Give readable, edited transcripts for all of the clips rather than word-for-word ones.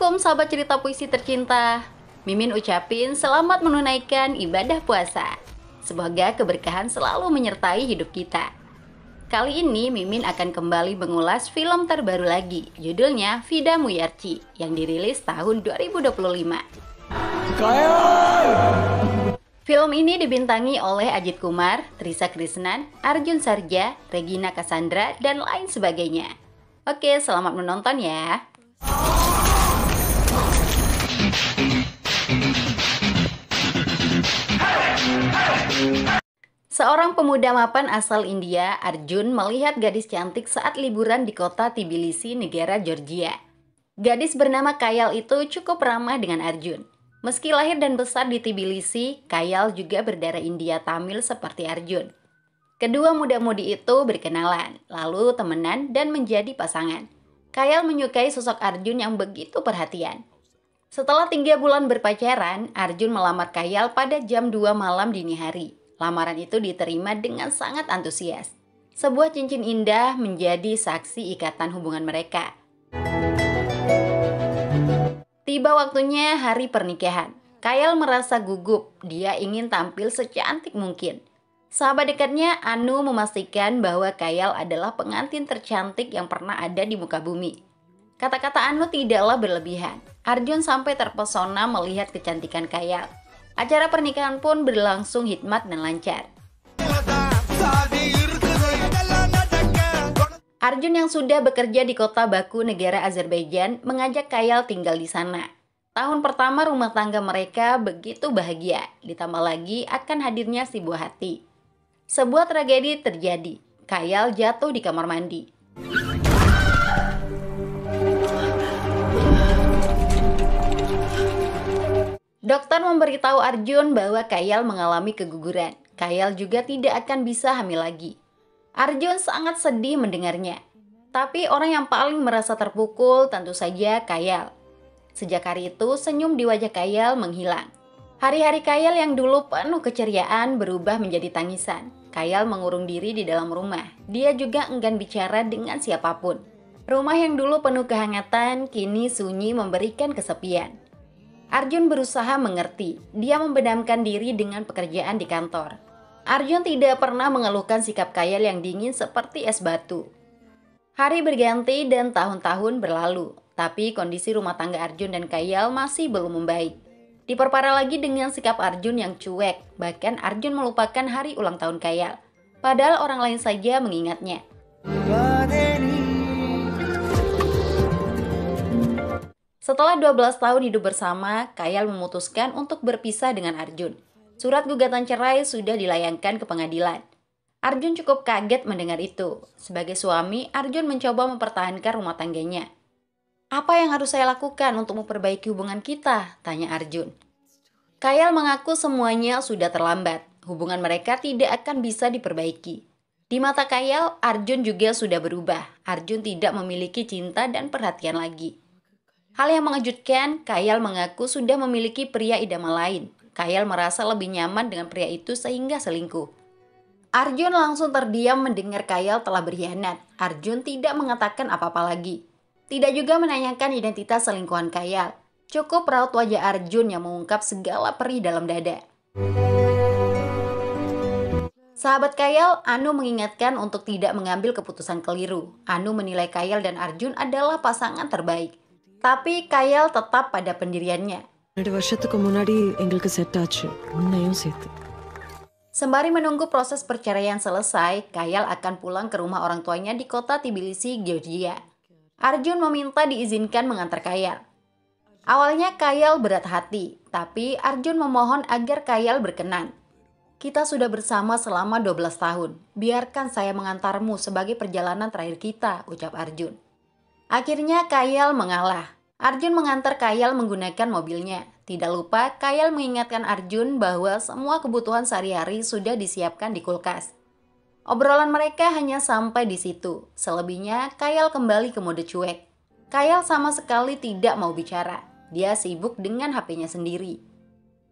Assalamualaikum sahabat cerita puisi tercinta. Mimin ucapin selamat menunaikan ibadah puasa. Semoga keberkahan selalu menyertai hidup kita. Kali ini Mimin akan kembali mengulas film terbaru lagi. Judulnya Vida Muyarci yang dirilis tahun 2025. Film ini dibintangi oleh Ajit Kumar, Trisha Krisnan, Arjun Sarja, Regina Cassandra, dan lain sebagainya. Oke, selamat menonton ya. Seorang pemuda mapan asal India, Arjun, melihat gadis cantik saat liburan di kota Tbilisi, negara Georgia. Gadis bernama Kayal itu cukup ramah dengan Arjun. Meski lahir dan besar di Tbilisi, Kayal juga berdarah India Tamil seperti Arjun. Kedua muda-mudi itu berkenalan, lalu temenan dan menjadi pasangan. Kayal menyukai sosok Arjun yang begitu perhatian. Setelah 3 bulan berpacaran, Arjun melamar Kayal pada jam 2 malam dini hari. Lamaran itu diterima dengan sangat antusias. Sebuah cincin indah menjadi saksi ikatan hubungan mereka. Tiba waktunya hari pernikahan. Kayal merasa gugup, dia ingin tampil secantik mungkin. Sahabat dekatnya Anu memastikan bahwa Kayal adalah pengantin tercantik yang pernah ada di muka bumi. Kata-kata Anu tidaklah berlebihan. Arjun sampai terpesona melihat kecantikan Kayal. Acara pernikahan pun berlangsung hikmat dan lancar. Arjun yang sudah bekerja di kota Baku, negara Azerbaijan, mengajak Kayal tinggal di sana. Tahun pertama rumah tangga mereka begitu bahagia, ditambah lagi akan hadirnya si buah hati. Sebuah tragedi terjadi. Kayal jatuh di kamar mandi. Dokter memberitahu Arjun bahwa Kayal mengalami keguguran. Kayal juga tidak akan bisa hamil lagi. Arjun sangat sedih mendengarnya. Tapi orang yang paling merasa terpukul tentu saja Kayal. Sejak hari itu, senyum di wajah Kayal menghilang. Hari-hari Kayal yang dulu penuh keceriaan berubah menjadi tangisan. Kayal mengurung diri di dalam rumah. Dia juga enggan bicara dengan siapapun. Rumah yang dulu penuh kehangatan, kini sunyi memberikan kesepian. Arjun berusaha mengerti. Dia membenamkan diri dengan pekerjaan di kantor. Arjun tidak pernah mengeluhkan sikap Kayal yang dingin seperti es batu. Hari berganti dan tahun-tahun berlalu. Tapi kondisi rumah tangga Arjun dan Kayal masih belum membaik. Diperparah lagi dengan sikap Arjun yang cuek. Bahkan Arjun melupakan hari ulang tahun Kayal. Padahal orang lain saja mengingatnya. Setelah 12 tahun hidup bersama, Kayal memutuskan untuk berpisah dengan Arjun. Surat gugatan cerai sudah dilayangkan ke pengadilan. Arjun cukup kaget mendengar itu. Sebagai suami, Arjun mencoba mempertahankan rumah tangganya. "Apa yang harus saya lakukan untuk memperbaiki hubungan kita?" tanya Arjun. Kayal mengaku semuanya sudah terlambat. Hubungan mereka tidak akan bisa diperbaiki. Di mata Kayal, Arjun juga sudah berubah. Arjun tidak memiliki cinta dan perhatian lagi. Hal yang mengejutkan, Kayal mengaku sudah memiliki pria idaman lain. Kayal merasa lebih nyaman dengan pria itu sehingga selingkuh. Arjun langsung terdiam mendengar Kayal telah berkhianat. Arjun tidak mengatakan apa-apa lagi. Tidak juga menanyakan identitas selingkuhan Kayal. Cukup raut wajah Arjun yang mengungkap segala perih dalam dada. Sahabat Kayal, Anu mengingatkan untuk tidak mengambil keputusan keliru. Anu menilai Kayal dan Arjun adalah pasangan terbaik. Tapi Kayal tetap pada pendiriannya. Sembari menunggu proses perceraian selesai, Kayal akan pulang ke rumah orang tuanya di kota Tbilisi, Georgia. Arjun meminta diizinkan mengantar Kayal. Awalnya Kayal berat hati, tapi Arjun memohon agar Kayal berkenan. "Kita sudah bersama selama 12 tahun. Biarkan saya mengantarmu sebagai perjalanan terakhir kita," ucap Arjun. Akhirnya Kayal mengalah. Arjun mengantar Kayal menggunakan mobilnya. Tidak lupa, Kayal mengingatkan Arjun bahwa semua kebutuhan sehari-hari sudah disiapkan di kulkas. Obrolan mereka hanya sampai di situ. Selebihnya, Kayal kembali ke mode cuek. Kayal sama sekali tidak mau bicara. Dia sibuk dengan HP-nya sendiri.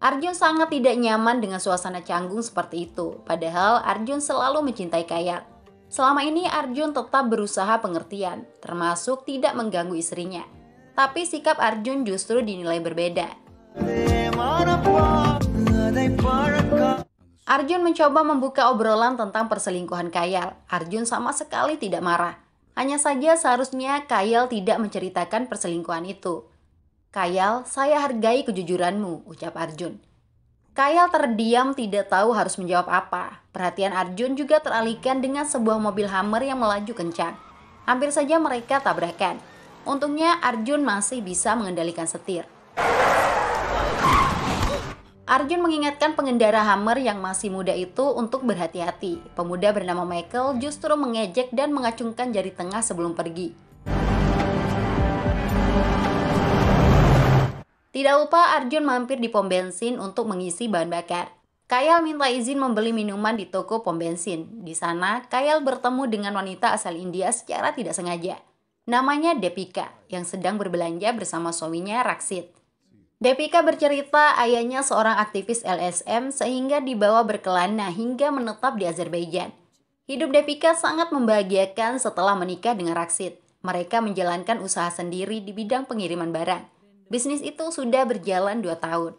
Arjun sangat tidak nyaman dengan suasana canggung seperti itu. Padahal Arjun selalu mencintai Kayal. Selama ini Arjun tetap berusaha pengertian, termasuk tidak mengganggu istrinya. Tapi sikap Arjun justru dinilai berbeda. Arjun mencoba membuka obrolan tentang perselingkuhan Kayal. Arjun sama sekali tidak marah. Hanya saja seharusnya Kayal tidak menceritakan perselingkuhan itu. "Kayal, saya hargai kejujuranmu," ucap Arjun. Kayal terdiam, tidak tahu harus menjawab apa. Perhatian Arjun juga teralihkan dengan sebuah mobil Hummer yang melaju kencang. Hampir saja mereka tabrakan. Untungnya Arjun masih bisa mengendalikan setir. Arjun mengingatkan pengendara Hummer yang masih muda itu untuk berhati-hati. Pemuda bernama Michael justru mengejek dan mengacungkan jari tengah sebelum pergi. Tidak lupa Arjun mampir di pom bensin untuk mengisi bahan bakar. Kayal minta izin membeli minuman di toko pom bensin. Di sana, Kayal bertemu dengan wanita asal India secara tidak sengaja. Namanya Deepika, yang sedang berbelanja bersama suaminya Raksit. Deepika bercerita ayahnya seorang aktivis LSM sehingga dibawa berkelana hingga menetap di Azerbaijan. Hidup Deepika sangat membahagiakan setelah menikah dengan Raksit. Mereka menjalankan usaha sendiri di bidang pengiriman barang. Bisnis itu sudah berjalan 2 tahun.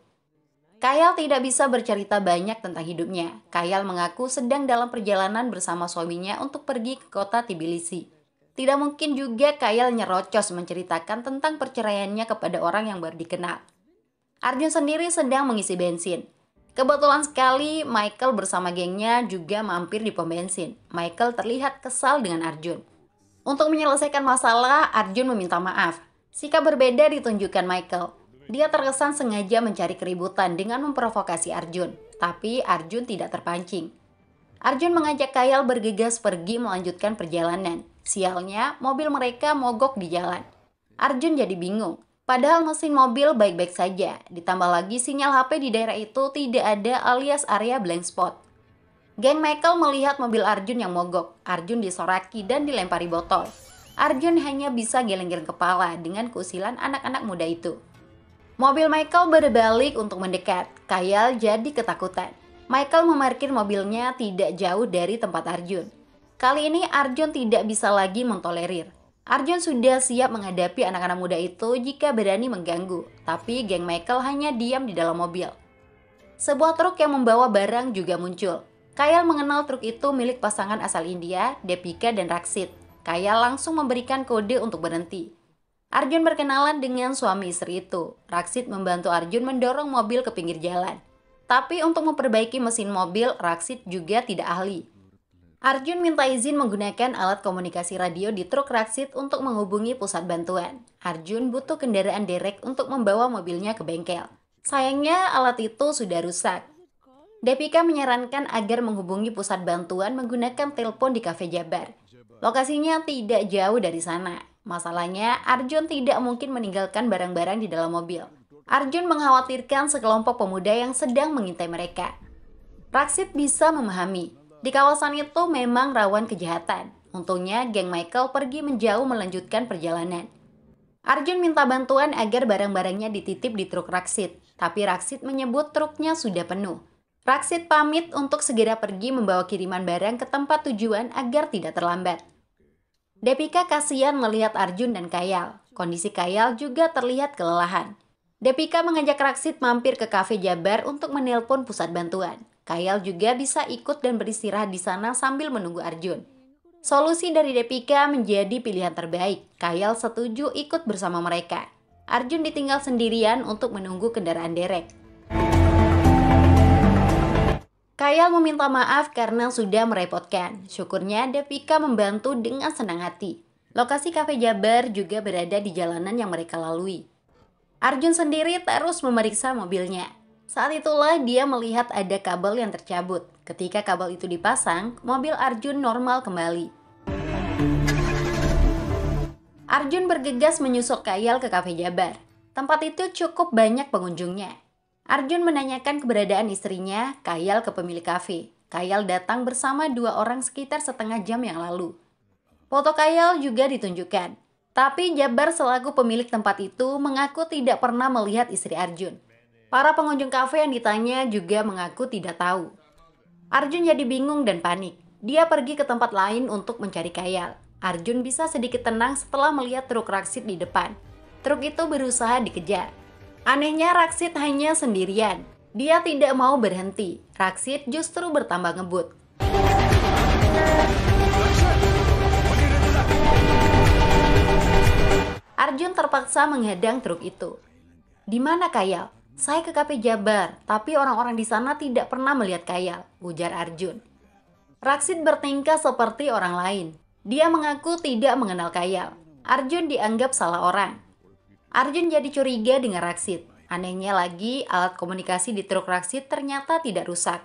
Kayal tidak bisa bercerita banyak tentang hidupnya. Kayal mengaku sedang dalam perjalanan bersama suaminya untuk pergi ke kota Tbilisi. Tidak mungkin juga Kayal nyerocos menceritakan tentang perceraiannya kepada orang yang baru dikenal. Arjun sendiri sedang mengisi bensin. Kebetulan sekali Michael bersama gengnya juga mampir di pom bensin. Michael terlihat kesal dengan Arjun. Untuk menyelesaikan masalah, Arjun meminta maaf. Sikap berbeda ditunjukkan Michael. Dia terkesan sengaja mencari keributan dengan memprovokasi Arjun. Tapi Arjun tidak terpancing. Arjun mengajak Kayal bergegas pergi melanjutkan perjalanan. Sialnya, mobil mereka mogok di jalan. Arjun jadi bingung. Padahal mesin mobil baik-baik saja, ditambah lagi sinyal HP di daerah itu tidak ada alias area blank spot. Geng Michael melihat mobil Arjun yang mogok. Arjun disoraki dan dilempari botol. Arjun hanya bisa geleng-geleng kepala dengan keusilan anak-anak muda itu. Mobil Michael berbalik untuk mendekat. Kayal jadi ketakutan. Michael memarkir mobilnya tidak jauh dari tempat Arjun. Kali ini Arjun tidak bisa lagi mentolerir. Arjun sudah siap menghadapi anak-anak muda itu jika berani mengganggu, tapi geng Michael hanya diam di dalam mobil. Sebuah truk yang membawa barang juga muncul. Kayal mengenal truk itu milik pasangan asal India, Deepika dan Raksit. Kayal langsung memberikan kode untuk berhenti. Arjun berkenalan dengan suami istri itu. Raksit membantu Arjun mendorong mobil ke pinggir jalan. Tapi untuk memperbaiki mesin mobil, Raksit juga tidak ahli. Arjun minta izin menggunakan alat komunikasi radio di truk Raksit untuk menghubungi pusat bantuan. Arjun butuh kendaraan derek untuk membawa mobilnya ke bengkel. Sayangnya alat itu sudah rusak. Deepika menyarankan agar menghubungi pusat bantuan menggunakan telepon di Cafe Jabar. Lokasinya tidak jauh dari sana. Masalahnya, Arjun tidak mungkin meninggalkan barang-barang di dalam mobil. Arjun mengkhawatirkan sekelompok pemuda yang sedang mengintai mereka. Raksit bisa memahami. Di kawasan itu memang rawan kejahatan. Untungnya geng Michael pergi menjauh melanjutkan perjalanan. Arjun minta bantuan agar barang-barangnya dititip di truk Raksit. Tapi Raksit menyebut truknya sudah penuh. Raksit pamit untuk segera pergi membawa kiriman barang ke tempat tujuan agar tidak terlambat. Deepika kasihan melihat Arjun dan Kayal. Kondisi Kayal juga terlihat kelelahan. Deepika mengajak Raksit mampir ke Cafe Jabar untuk menelpon pusat bantuan. Kayal juga bisa ikut dan beristirahat di sana sambil menunggu Arjun. Solusi dari Deepika menjadi pilihan terbaik. Kayal setuju ikut bersama mereka. Arjun ditinggal sendirian untuk menunggu kendaraan derek. Kayal meminta maaf karena sudah merepotkan. Syukurnya Deepika membantu dengan senang hati. Lokasi Cafe Jabar juga berada di jalanan yang mereka lalui. Arjun sendiri terus memeriksa mobilnya. Saat itulah dia melihat ada kabel yang tercabut. Ketika kabel itu dipasang, mobil Arjun normal kembali. Arjun bergegas menyusul Kayal ke Cafe Jabar. Tempat itu cukup banyak pengunjungnya. Arjun menanyakan keberadaan istrinya, Kayal, ke pemilik kafe. Kayal datang bersama 2 orang sekitar setengah jam yang lalu. Foto Kayal juga ditunjukkan. Tapi Jabar selaku pemilik tempat itu mengaku tidak pernah melihat istri Arjun. Para pengunjung kafe yang ditanya juga mengaku tidak tahu. Arjun jadi bingung dan panik. Dia pergi ke tempat lain untuk mencari Kayal. Arjun bisa sedikit tenang setelah melihat truk Raksit di depan. Truk itu berusaha dikejar. Anehnya Raksid hanya sendirian. Dia tidak mau berhenti. Raksid justru bertambah ngebut. Arjun terpaksa menghadang truk itu. "Di mana Kayal? Saya ke Cafe Jabar, tapi orang-orang di sana tidak pernah melihat Kayal," ujar Arjun. Raksid bertingkah seperti orang lain. Dia mengaku tidak mengenal Kayal. Arjun dianggap salah orang. Arjun jadi curiga dengan Raksid. Anehnya lagi, alat komunikasi di truk Raksid ternyata tidak rusak.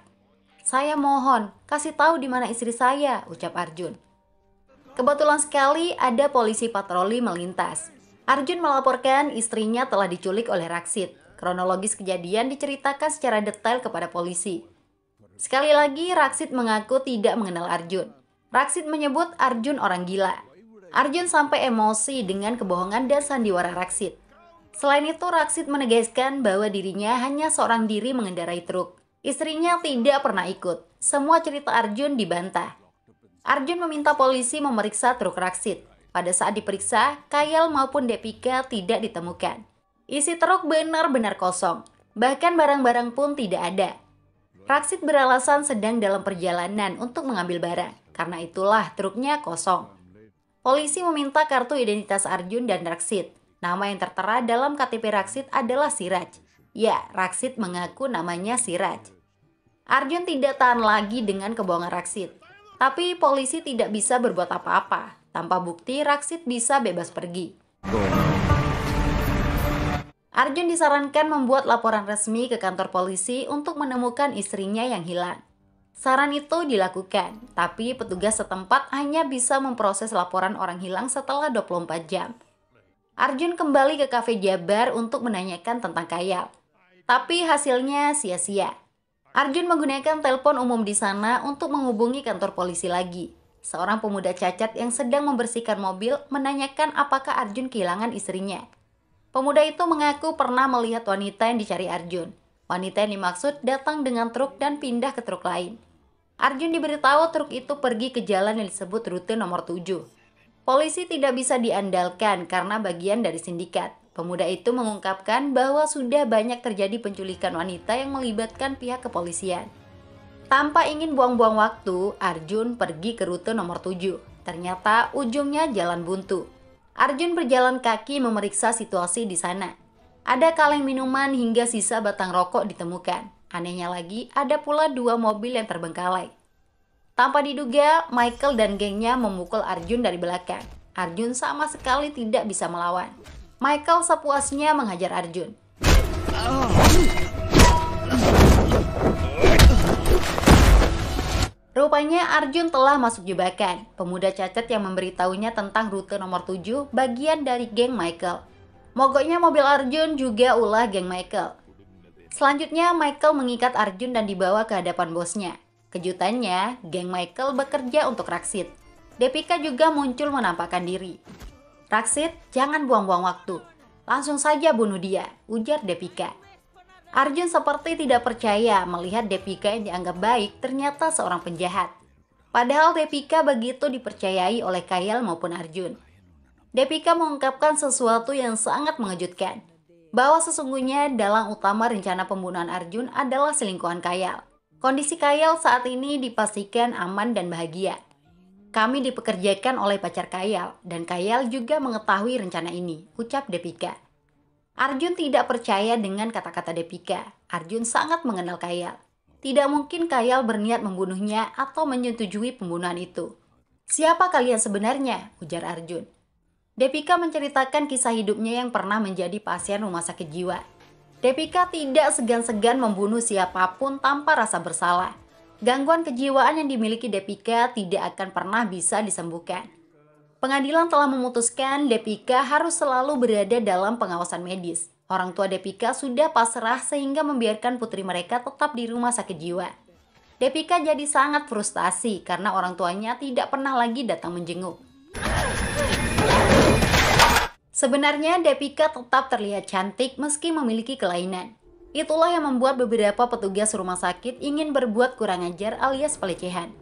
"Saya mohon, kasih tahu di mana istri saya," ucap Arjun. Kebetulan sekali ada polisi patroli melintas. Arjun melaporkan istrinya telah diculik oleh Raksid. Kronologis kejadian diceritakan secara detail kepada polisi. Sekali lagi, Raksid mengaku tidak mengenal Arjun. Raksid menyebut Arjun orang gila. Arjun sampai emosi dengan kebohongan dan sandiwara Raksid. Selain itu, Raksid menegaskan bahwa dirinya hanya seorang diri mengendarai truk. Istrinya tidak pernah ikut. Semua cerita Arjun dibantah. Arjun meminta polisi memeriksa truk Raksid. Pada saat diperiksa, Kayal maupun Depika tidak ditemukan. Isi truk benar-benar kosong. Bahkan barang-barang pun tidak ada. Raksid beralasan sedang dalam perjalanan untuk mengambil barang. Karena itulah truknya kosong. Polisi meminta kartu identitas Arjun dan Raksid. Nama yang tertera dalam KTP Raksid adalah Siraj. Ya, Raksid mengaku namanya Siraj. Arjun tidak tahan lagi dengan kebohongan Raksid. Tapi polisi tidak bisa berbuat apa-apa. Tanpa bukti, Raksid bisa bebas pergi. Arjun disarankan membuat laporan resmi ke kantor polisi untuk menemukan istrinya yang hilang. Saran itu dilakukan, tapi petugas setempat hanya bisa memproses laporan orang hilang setelah 24 jam. Arjun kembali ke Cafe Jabar untuk menanyakan tentang Kayal. Tapi hasilnya sia-sia. Arjun menggunakan telepon umum di sana untuk menghubungi kantor polisi lagi. Seorang pemuda cacat yang sedang membersihkan mobil menanyakan apakah Arjun kehilangan istrinya. Pemuda itu mengaku pernah melihat wanita yang dicari Arjun. Wanita yang dimaksud datang dengan truk dan pindah ke truk lain. Arjun diberitahu truk itu pergi ke jalan yang disebut rute nomor 7. Polisi tidak bisa diandalkan karena bagian dari sindikat. Pemuda itu mengungkapkan bahwa sudah banyak terjadi penculikan wanita yang melibatkan pihak kepolisian. Tanpa ingin buang-buang waktu, Arjun pergi ke rute nomor 7. Ternyata ujungnya jalan buntu. Arjun berjalan kaki memeriksa situasi di sana. Ada kaleng minuman hingga sisa batang rokok ditemukan. Anehnya lagi, ada pula 2 mobil yang terbengkalai. Tanpa diduga, Michael dan gengnya memukul Arjun dari belakang. Arjun sama sekali tidak bisa melawan. Michael sepuasnya menghajar Arjun. Rupanya Arjun telah masuk jebakan. Pemuda cacat yang memberitahunya tentang rute nomor 7 bagian dari geng Michael. Mogoknya mobil Arjun juga ulah geng Michael. Selanjutnya, Michael mengikat Arjun dan dibawa ke hadapan bosnya. Kejutannya, geng Michael bekerja untuk Raksid. Depika juga muncul menampakkan diri. "Raksid, jangan buang-buang waktu. Langsung saja bunuh dia," ujar Depika. Arjun seperti tidak percaya melihat Depika yang dianggap baik ternyata seorang penjahat. Padahal Depika begitu dipercayai oleh Kayal maupun Arjun. Depika mengungkapkan sesuatu yang sangat mengejutkan. Bahwa sesungguhnya dalang utama rencana pembunuhan Arjun adalah selingkuhan Kayal. Kondisi Kayal saat ini dipastikan aman dan bahagia. "Kami dipekerjakan oleh pacar Kayal dan Kayal juga mengetahui rencana ini," ucap Depika. Arjun tidak percaya dengan kata-kata Depika. Arjun sangat mengenal Kayal. Tidak mungkin Kayal berniat membunuhnya atau menyetujui pembunuhan itu. "Siapa kalian sebenarnya?" ujar Arjun. Depika menceritakan kisah hidupnya yang pernah menjadi pasien rumah sakit jiwa. Depika tidak segan-segan membunuh siapapun tanpa rasa bersalah. Gangguan kejiwaan yang dimiliki Depika tidak akan pernah bisa disembuhkan. Pengadilan telah memutuskan Depika harus selalu berada dalam pengawasan medis. Orang tua Depika sudah pasrah sehingga membiarkan putri mereka tetap di rumah sakit jiwa. Depika jadi sangat frustasi karena orang tuanya tidak pernah lagi datang menjenguk. Sebenarnya Depika tetap terlihat cantik meski memiliki kelainan. Itulah yang membuat beberapa petugas rumah sakit ingin berbuat kurang ajar alias pelecehan.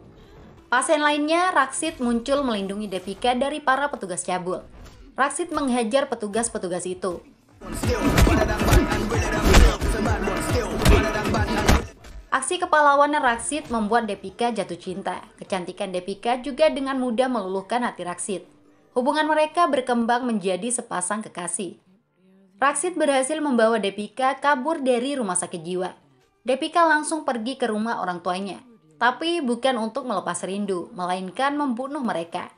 Pasien lainnya, Raksid muncul melindungi Depika dari para petugas cabul. Raksid menghajar petugas-petugas itu. Aksi kepahlawanan Raksid membuat Deepika jatuh cinta. Kecantikan Deepika juga dengan mudah meluluhkan hati Raksid. Hubungan mereka berkembang menjadi sepasang kekasih. Raksid berhasil membawa Deepika kabur dari rumah sakit jiwa. Deepika langsung pergi ke rumah orang tuanya. Tapi bukan untuk melepas rindu, melainkan membunuh mereka.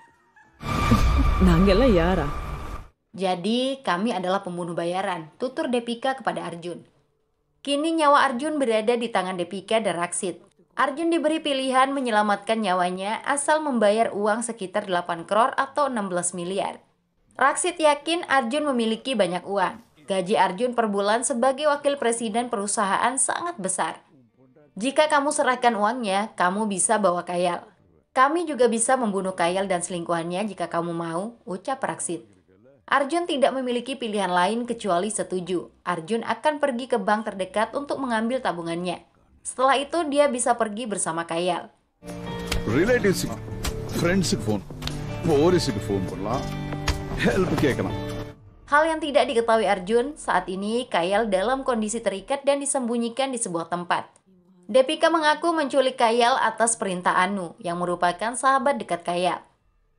Nanggela Yara. Jadi, kami adalah pembunuh bayaran, tutur Deepika kepada Arjun. Kini nyawa Arjun berada di tangan Deepika dan Raksid. Arjun diberi pilihan menyelamatkan nyawanya asal membayar uang sekitar 8 crore atau 16 miliar. Raksid yakin Arjun memiliki banyak uang. Gaji Arjun per bulan sebagai wakil presiden perusahaan sangat besar. Jika kamu serahkan uangnya, kamu bisa bawa Kayal. Kami juga bisa membunuh Kayal dan selingkuhannya jika kamu mau, ucap Raksid. Arjun tidak memiliki pilihan lain kecuali setuju. Arjun akan pergi ke bank terdekat untuk mengambil tabungannya. Setelah itu dia bisa pergi bersama Kayal. Relatives, friends phone, police phone pula, help kekana. Hal yang tidak diketahui Arjun, saat ini Kayal dalam kondisi terikat dan disembunyikan di sebuah tempat. Deepika mengaku menculik Kayal atas perintah Anu, yang merupakan sahabat dekat Kayal.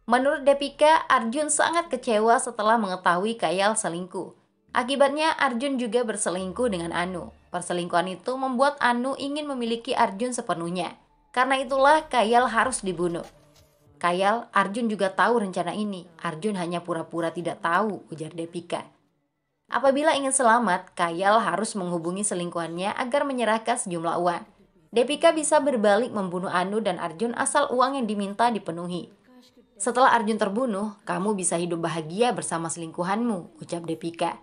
Menurut Deepika, Arjun sangat kecewa setelah mengetahui Kayal selingkuh. Akibatnya, Arjun juga berselingkuh dengan Anu. Perselingkuhan itu membuat Anu ingin memiliki Arjun sepenuhnya. Karena itulah Kayal harus dibunuh. Kayal, Arjun juga tahu rencana ini. Arjun hanya pura-pura tidak tahu, ujar Deepika. Apabila ingin selamat, Kayal harus menghubungi selingkuhannya agar menyerahkan sejumlah uang. Deepika bisa berbalik membunuh Anu dan Arjun asal uang yang diminta dipenuhi. Setelah Arjun terbunuh, kamu bisa hidup bahagia bersama selingkuhanmu, ucap Deepika.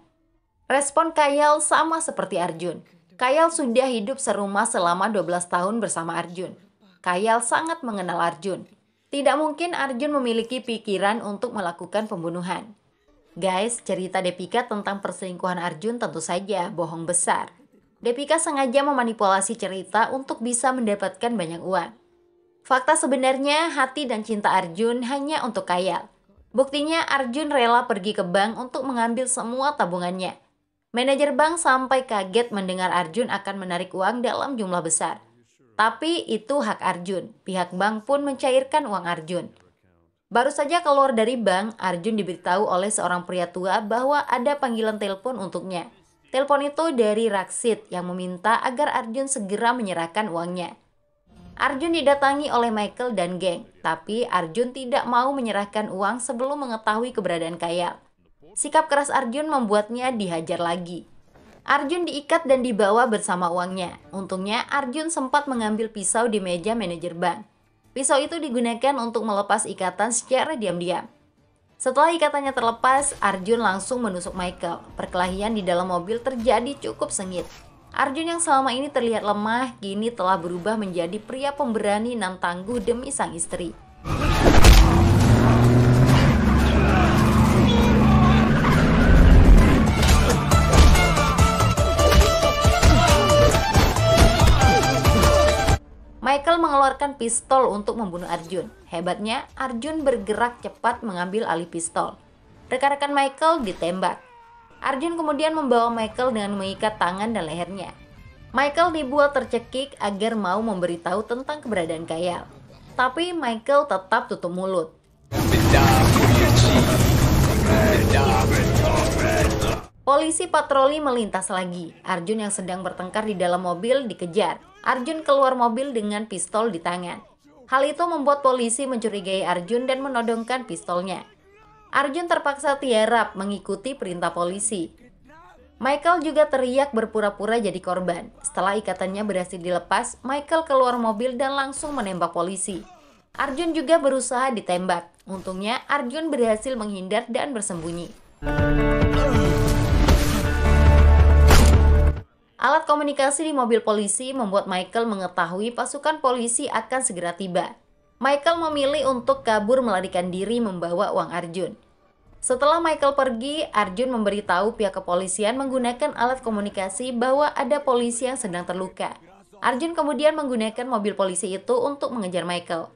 Respon Kayal sama seperti Arjun. Kayal sudah hidup serumah selama 12 tahun bersama Arjun. Kayal sangat mengenal Arjun. Tidak mungkin Arjun memiliki pikiran untuk melakukan pembunuhan. Guys, cerita Deepika tentang perselingkuhan Arjun tentu saja bohong besar. Deepika sengaja memanipulasi cerita untuk bisa mendapatkan banyak uang. Fakta sebenarnya hati dan cinta Arjun hanya untuk Kayal. Buktinya Arjun rela pergi ke bank untuk mengambil semua tabungannya. Manajer bank sampai kaget mendengar Arjun akan menarik uang dalam jumlah besar. Tapi itu hak Arjun. Pihak bank pun mencairkan uang Arjun. Baru saja keluar dari bank, Arjun diberitahu oleh seorang pria tua bahwa ada panggilan telepon untuknya. Telepon itu dari Raksid yang meminta agar Arjun segera menyerahkan uangnya. Arjun didatangi oleh Michael dan geng, tapi Arjun tidak mau menyerahkan uang sebelum mengetahui keberadaan Kayal. Sikap keras Arjun membuatnya dihajar lagi. Arjun diikat dan dibawa bersama uangnya. Untungnya Arjun sempat mengambil pisau di meja manajer bank. Pisau itu digunakan untuk melepas ikatan secara diam-diam. Setelah ikatannya terlepas, Arjun langsung menusuk Michael. Perkelahian di dalam mobil terjadi cukup sengit. Arjun yang selama ini terlihat lemah, kini telah berubah menjadi pria pemberani dan tangguh demi sang istri. Michael mengeluarkan pistol untuk membunuh Arjun. Hebatnya, Arjun bergerak cepat mengambil alih pistol. Rekan-rekan Michael ditembak. Arjun kemudian membawa Michael dengan mengikat tangan dan lehernya. Michael dibuat tercekik agar mau memberitahu tentang keberadaan Kayal. Tapi Michael tetap tutup mulut. Polisi patroli melintas lagi. Arjun yang sedang bertengkar di dalam mobil dikejar. Arjun keluar mobil dengan pistol di tangan. Hal itu membuat polisi mencurigai Arjun dan menodongkan pistolnya. Arjun terpaksa tiarap mengikuti perintah polisi. Michael juga teriak berpura-pura jadi korban. Setelah ikatannya berhasil dilepas, Michael keluar mobil dan langsung menembak polisi. Arjun juga berusaha ditembak. Untungnya Arjun berhasil menghindar dan bersembunyi. Alat komunikasi di mobil polisi membuat Michael mengetahui pasukan polisi akan segera tiba. Michael memilih untuk kabur melarikan diri membawa uang Arjun. Setelah Michael pergi, Arjun memberitahu pihak kepolisian menggunakan alat komunikasi bahwa ada polisi yang sedang terluka. Arjun kemudian menggunakan mobil polisi itu untuk mengejar Michael.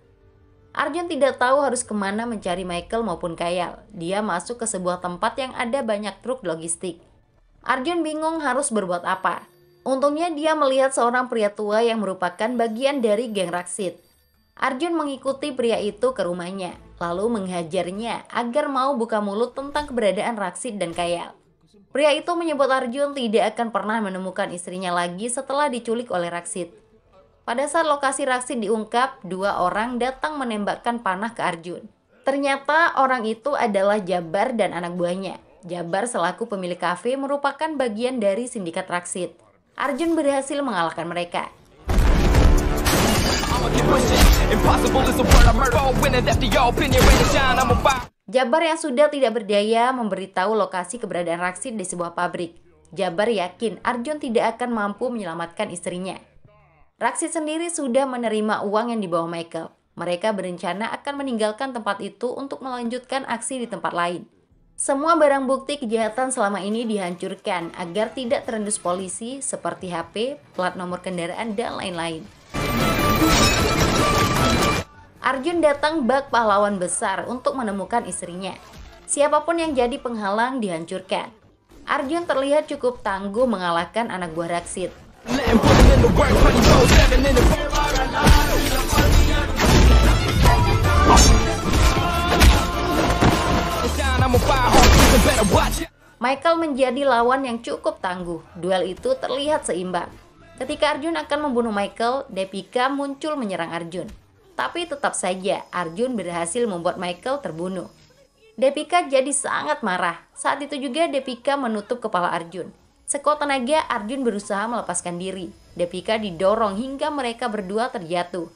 Arjun tidak tahu harus kemana mencari Michael maupun Kayal. Dia masuk ke sebuah tempat yang ada banyak truk logistik. Arjun bingung harus berbuat apa. Untungnya dia melihat seorang pria tua yang merupakan bagian dari geng Raksit. Arjun mengikuti pria itu ke rumahnya, lalu menghajarnya agar mau buka mulut tentang keberadaan Raksit dan Kayal. Pria itu menyebut Arjun tidak akan pernah menemukan istrinya lagi setelah diculik oleh Raksit. Pada saat lokasi Raksit diungkap, 2 orang datang menembakkan panah ke Arjun. Ternyata orang itu adalah Jabar dan anak buahnya. Jabar selaku pemilik kafe merupakan bagian dari sindikat Raksit. Arjun berhasil mengalahkan mereka. Jabar yang sudah tidak berdaya memberitahu lokasi keberadaan Raksit di sebuah pabrik. Jabar yakin Arjun tidak akan mampu menyelamatkan istrinya. Raksit sendiri sudah menerima uang yang dibawa Michael. Mereka berencana akan meninggalkan tempat itu untuk melanjutkan aksi di tempat lain. Semua barang bukti kejahatan selama ini dihancurkan agar tidak terendus polisi seperti HP, plat nomor kendaraan, dan lain-lain. Arjun datang bak pahlawan besar untuk menemukan istrinya. Siapapun yang jadi penghalang dihancurkan. Arjun terlihat cukup tangguh mengalahkan anak buah Raksit. Michael menjadi lawan yang cukup tangguh. Duel itu terlihat seimbang. Ketika Arjun akan membunuh Michael, Deepika muncul menyerang Arjun. Tapi tetap saja Arjun berhasil membuat Michael terbunuh. Deepika jadi sangat marah. Saat itu juga Deepika menutup kepala Arjun. Sekuat tenaga, Arjun berusaha melepaskan diri. Deepika didorong hingga mereka berdua terjatuh.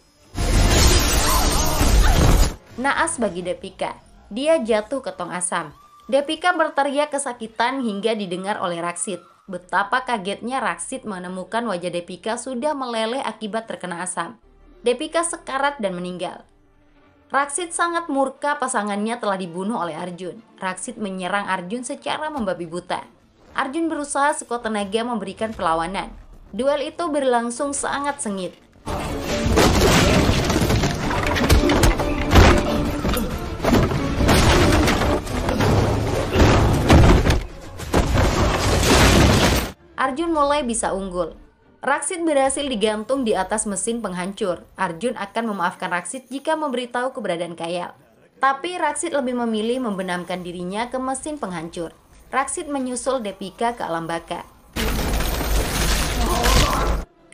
Naas bagi Deepika. Dia jatuh ke tong asam. Deepika berteriak kesakitan hingga didengar oleh Raksit. Betapa kagetnya Raksit menemukan wajah Deepika sudah meleleh akibat terkena asam. Deepika sekarat dan meninggal. Raksit sangat murka pasangannya telah dibunuh oleh Arjun. Raksit menyerang Arjun secara membabi buta. Arjun berusaha sekuat tenaga memberikan perlawanan. Duel itu berlangsung sangat sengit. Arjun mulai bisa unggul. Raksit berhasil digantung di atas mesin penghancur. Arjun akan memaafkan Raksit jika memberitahu keberadaan Kayal. Tapi Raksit lebih memilih membenamkan dirinya ke mesin penghancur. Raksit menyusul Deepika ke alam baka.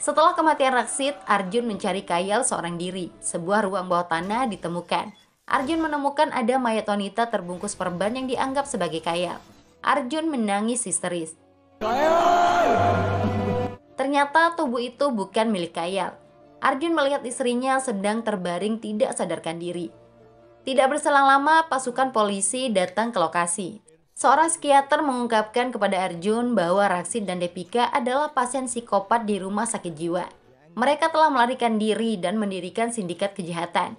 Setelah kematian Raksit, Arjun mencari Kayal seorang diri. Sebuah ruang bawah tanah ditemukan. Arjun menemukan ada mayat wanita terbungkus perban yang dianggap sebagai Kayal. Arjun menangis histeris. Ternyata tubuh itu bukan milik Kayal. Arjun melihat istrinya sedang terbaring tidak sadarkan diri. Tidak berselang lama, pasukan polisi datang ke lokasi. Seorang psikiater mengungkapkan kepada Arjun bahwa Raksit dan Deepika adalah pasien psikopat di rumah sakit jiwa. Mereka telah melarikan diri dan mendirikan sindikat kejahatan.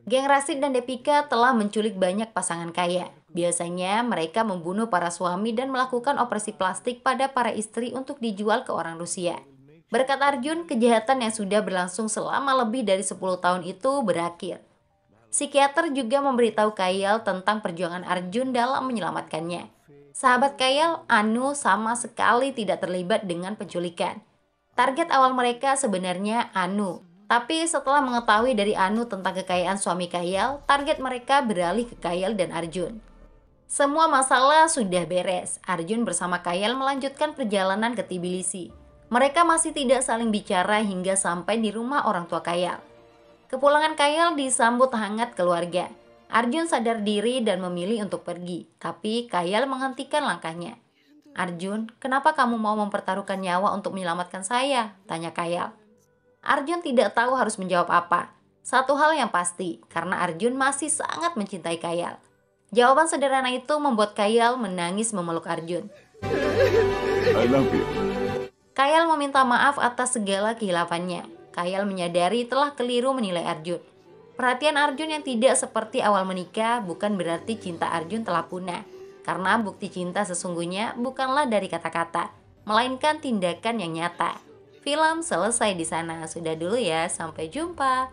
Geng Raksit dan Deepika telah menculik banyak pasangan kaya. Biasanya mereka membunuh para suami dan melakukan operasi plastik pada para istri untuk dijual ke orang Rusia. Berkat Arjun, kejahatan yang sudah berlangsung selama lebih dari 10 tahun itu berakhir. Psikiater juga memberitahu Kayal tentang perjuangan Arjun dalam menyelamatkannya. Sahabat Kayal, Anu, sama sekali tidak terlibat dengan penculikan. Target awal mereka sebenarnya Anu. Tapi setelah mengetahui dari Anu tentang kekayaan suami Kayal, target mereka beralih ke Kayal dan Arjun. Semua masalah sudah beres. Arjun bersama Kayal melanjutkan perjalanan ke Tbilisi. Mereka masih tidak saling bicara hingga sampai di rumah orang tua Kayal. Kepulangan Kayal disambut hangat keluarga. Arjun sadar diri dan memilih untuk pergi, tapi Kayal menghentikan langkahnya. "Arjun, kenapa kamu mau mempertaruhkan nyawa untuk menyelamatkan saya?" tanya Kayal. Arjun tidak tahu harus menjawab apa. Satu hal yang pasti, karena Arjun masih sangat mencintai Kayal. Jawaban sederhana itu membuat Kayal menangis memeluk Arjun. I love you. Kayal meminta maaf atas segala kehilafannya. Kayal menyadari telah keliru menilai Arjun. Perhatian Arjun yang tidak seperti awal menikah bukan berarti cinta Arjun telah punah. Karena bukti cinta sesungguhnya bukanlah dari kata-kata, melainkan tindakan yang nyata. Film selesai di sana. Sudah dulu ya, sampai jumpa.